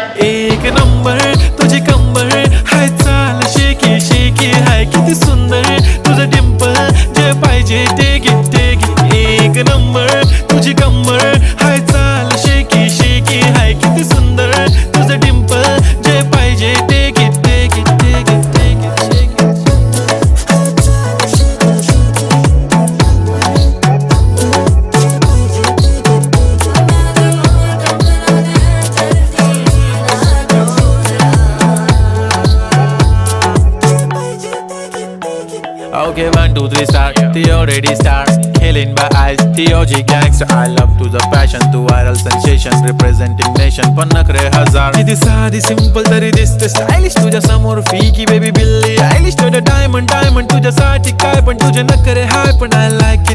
एक नंबर तुझी कंबर हाय, चाल शेकी शेकी हाय, किती सुंदर तुझं डिंपल, जे पाहिजे ते घे. एक नंबर तुझी कंबर हाय, चाल शेकी शेकी हाय, किती सुंदर तुझं डिंपल, जे पाहिजे ते घे. Okay, 1, 2, 3 start. The already start. Killing by eyes. The OG gangster. I love to the passion, to viral sensation, representing nation. पन्नकरे हजार. किती साधी simple तरी दिसते stylish तुझ्या समोर फीकी baby बिल्ली. Stylish to the diamond तुझ्यासाठी काय पण तुझे नखरे हाय पण I like it.